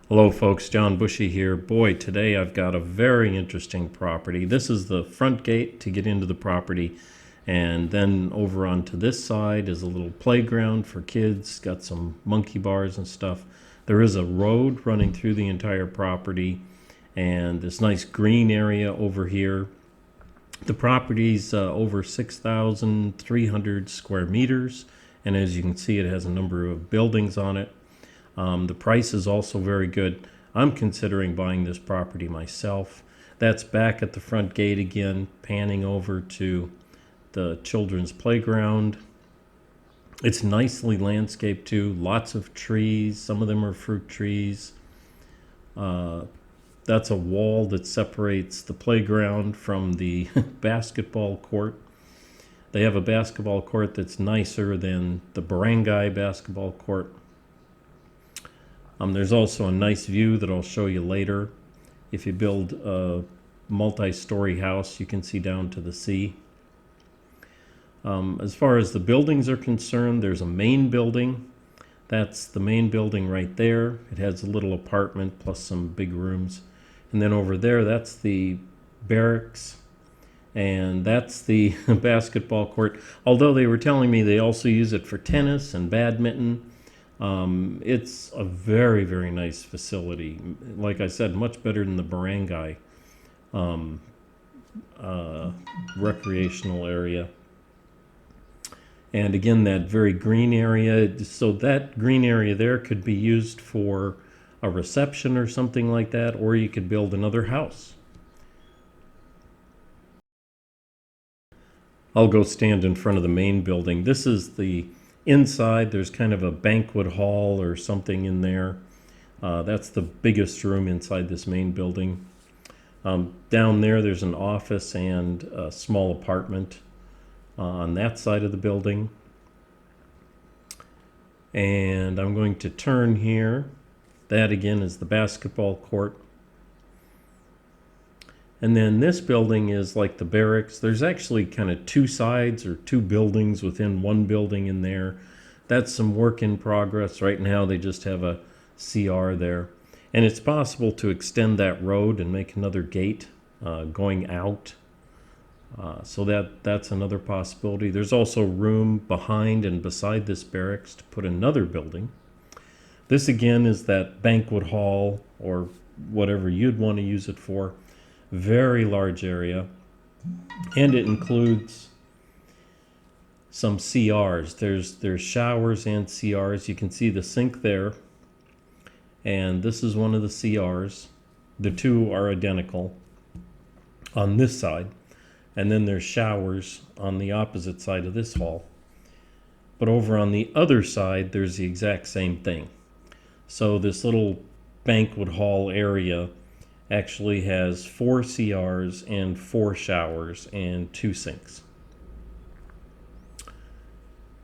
Hello folks, Jon Bushey here. Boy, today I've got a very interesting property. This is the front gate to get into the property, and then over onto this side is a little playground for kids, got some monkey bars and stuff. There is a road running through the entire property and this nice green area over here. The property's over 6,300 square meters, and as you can see, it has a number of buildings on it. The price is also very good. I'm considering buying this property myself. That's back at the front gate again, panning over to the children's playground. It's nicely landscaped too, lots of trees. Some of them are fruit trees. That's a wall that separates the playground from the basketball court. They have a basketball court that's nicer than the barangay basketball court. There's also a nice view that I'll show you later. If you build a multi-story house, you can see down to the sea. As far as the buildings are concerned, there's a main building. That's the main building right there. It has a little apartment plus some big rooms. And then over there, that's the barracks. And that's the basketball court. Although they were telling me they also use it for tennis and badminton. It's a very, very nice facility. Like I said, much better than the barangay recreational area. And again, that very green area. So that green area there could be used for a reception or something like that, or you could build another house. I'll go stand in front of the main building. This is the inside. There's kind of a banquet hall or something in there. That's the biggest room inside this main building. Down there, there's an office and a small apartment on that side of the building. And I'm going to turn here. That again is the basketball court. And then this building is like the barracks. There's actually kind of two sides or two buildings within one building in there. That's some work in progress. Right now they just have a CR there. And it's possible to extend that road and make another gate going out. So that's another possibility. There's also room behind and beside this barracks to put another building. This again is that banquet hall or whatever you'd want to use it for. Very large area, and it includes some CRs. There's showers and CRs. You can see the sink there, and this is one of the CRs. The two are identical on this side, and then there's showers on the opposite side of this hall. But over on the other side, there's the exact same thing. So this little banquet hall area actually has 4 CRs and 4 showers and 2 sinks.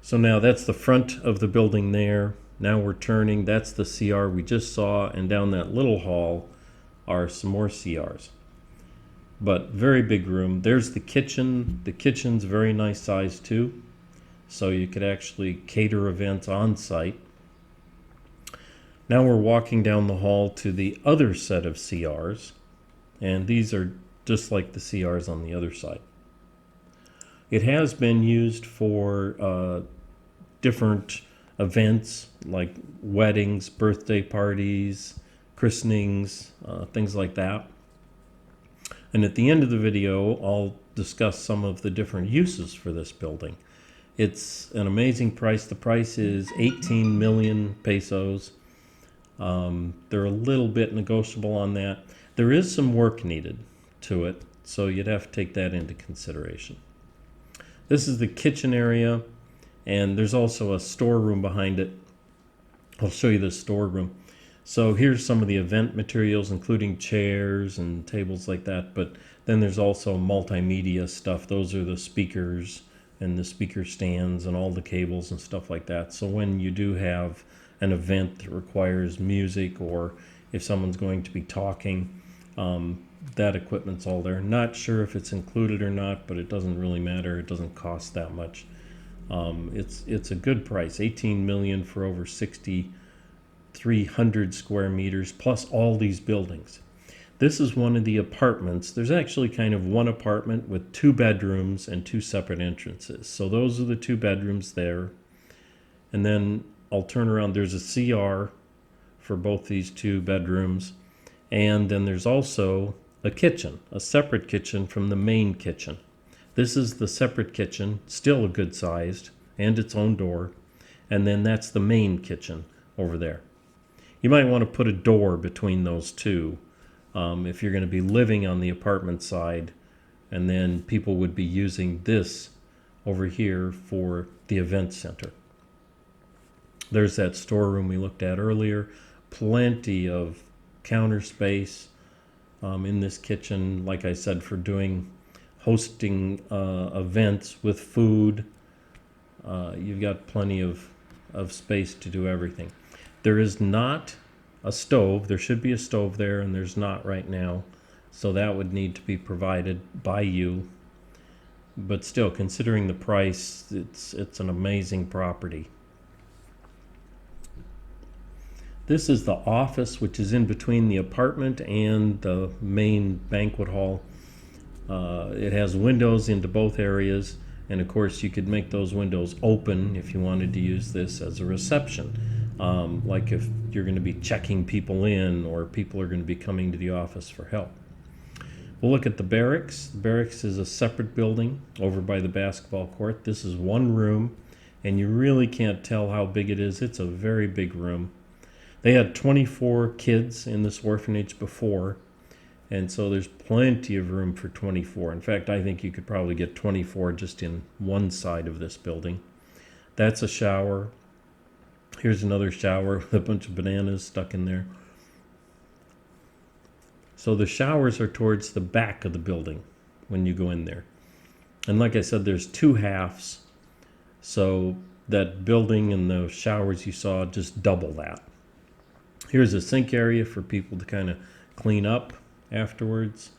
So now that's the front of the building there. Now we're turning. That's the CR we just saw, and down that little hall are some more CRs. But very big room. There's the kitchen. The kitchen's very nice size too. So you could actually cater events on site. Now we're walking down the hall to the other set of CRs, and these are just like the CRs on the other side. It has been used for different events like weddings, birthday parties, christenings, things like that. And at the end of the video, I'll discuss some of the different uses for this building. It's an amazing price. The price is 18 million pesos. They're a little bit negotiable on that. There is some work needed to it, so you'd have to take that into consideration. This is the kitchen area, and there's also a storeroom behind it. I'll show you the storeroom. So here's some of the event materials, including chairs and tables like that, but then there's also multimedia stuff. Those are the speakers and the speaker stands and all the cables and stuff like that. So when you do have an event that requires music, or if someone's going to be talking, that equipment's all there. Not sure if it's included or not, but it doesn't really matter. It doesn't cost that much. It's a good price, 18 million for over 60 300 square meters plus all these buildings. This is one of the apartments. There's actually kind of one apartment with 2 bedrooms and 2 separate entrances. So those are the 2 bedrooms there. And then I'll turn around. There's a CR for both these 2 bedrooms. And then there's also a kitchen, a separate kitchen from the main kitchen. This is the separate kitchen, still a good sized, and its own door. And then that's the main kitchen over there. You might want to put a door between those two if you're going to be living on the apartment side, and then people would be using this over here for the event center. There's that storeroom we looked at earlier. Plenty of counter space in this kitchen, like I said, for hosting events with food. You've got plenty of space to do everything. There is not a stove. There should be a stove there, and there's not right now. So that would need to be provided by you. But still, considering the price, it's an amazing property. This is the office, which is in between the apartment and the main banquet hall. It has windows into both areas, and of course you could make those windows open if you wanted to use this as a reception. Like if you're going to be checking people in, or people are going to be coming to the office for help. We'll look at the Barracks. The Barracks is a separate building over by the basketball court. This is one room, and you really can't tell how big it is. It's a very big room. They had 24 kids in this orphanage before, and so there's plenty of room for 24. In fact, I think you could probably get 24 just in one side of this building. That's a shower. Here's another shower with a bunch of bananas stuck in there. So the showers are towards the back of the building when you go in there. And like I said, there's 2 halves. So that building and the showers you saw, just double that. Here's a sink area for people to kind of clean up afterwards.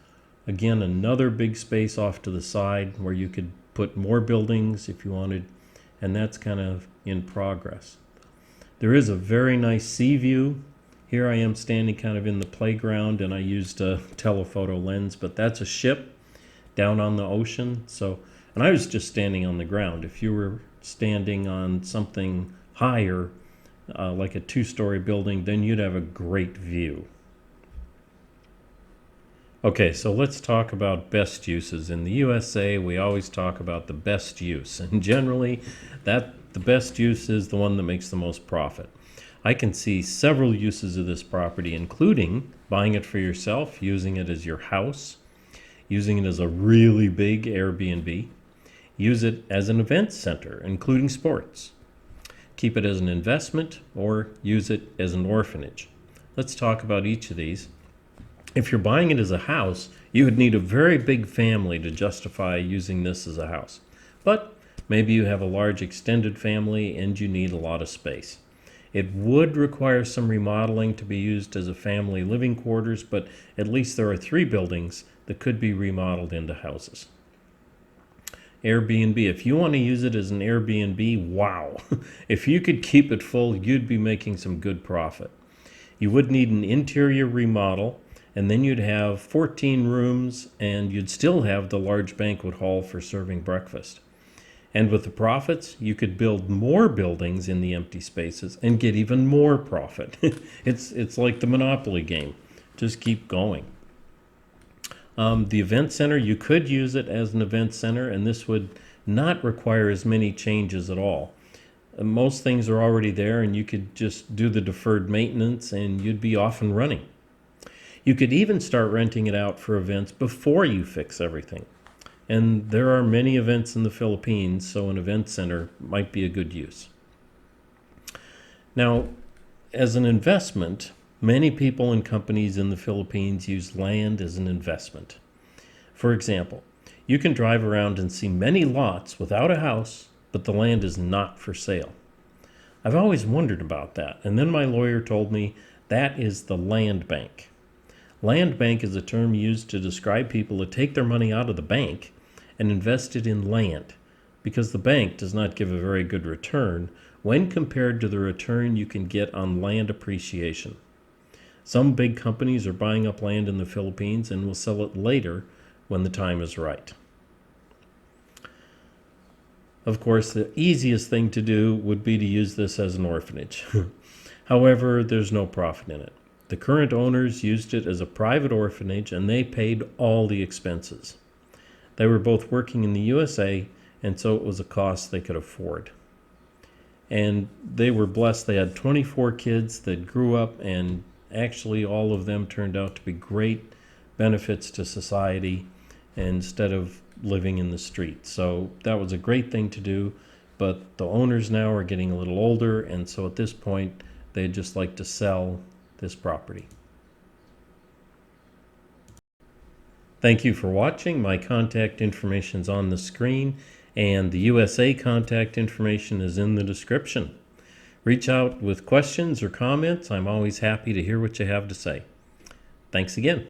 Again, another big space off to the side where you could put more buildings if you wanted. And that's kind of in progress. There is a very nice sea view. Here I am standing kind of in the playground, and I used a telephoto lens, but that's a ship down on the ocean. And I was just standing on the ground. If you were standing on something higher, like a 2-story building, then you'd have a great view. Okay, so let's talk about best uses. In the USA, we always talk about the best use, and generally the best use is the one that makes the most profit. I can see several uses of this property, including buying it for yourself, using it as your house, using it as a really big Airbnb, use it as an event center, including sports, keep it as an investment, or use it as an orphanage. Let's talk about each of these. If you're buying it as a house, you would need a very big family to justify using this as a house. But maybe you have a large extended family and you need a lot of space. It would require some remodeling to be used as a family living quarters, but at least there are 3 buildings that could be remodeled into houses. Airbnb, if you want to use it as an Airbnb, wow. If you could keep it full, you'd be making some good profit. You would need an interior remodel, and then you'd have 14 rooms, and you'd still have the large banquet hall for serving breakfast. And with the profits, you could build more buildings in the empty spaces and get even more profit. It's like the Monopoly game. Just keep going. The event center, you could use it as an event center, and this would not require as many changes at all. Most things are already there, and you could just do the deferred maintenance, and you'd be off and running. You could even start renting it out for events before you fix everything. And there are many events in the Philippines, so an event center might be a good use. Now, as an investment, many people and companies in the Philippines use land as an investment. For example, you can drive around and see many lots without a house, but the land is not for sale. I've always wondered about that, and then my lawyer told me that is the land bank. Land bank is a term used to describe people who take their money out of the bank and invest it in land, because the bank does not give a very good return when compared to the return you can get on land appreciation. Some big companies are buying up land in the Philippines and will sell it later when the time is right. Of course, the easiest thing to do would be to use this as an orphanage. However, there's no profit in it. The current owners used it as a private orphanage and they paid all the expenses. They were both working in the USA, and so it was a cost they could afford. And they were blessed. They had 24 kids that grew up, and actually all of them turned out to be great benefits to society instead of living in the street. So that was a great thing to do, but the owners now are getting a little older, and so at this point they'd just like to sell this property. Thank you for watching. My contact information is on the screen, and the USA contact information is in the description. Reach out with questions or comments. I'm always happy to hear what you have to say. Thanks again.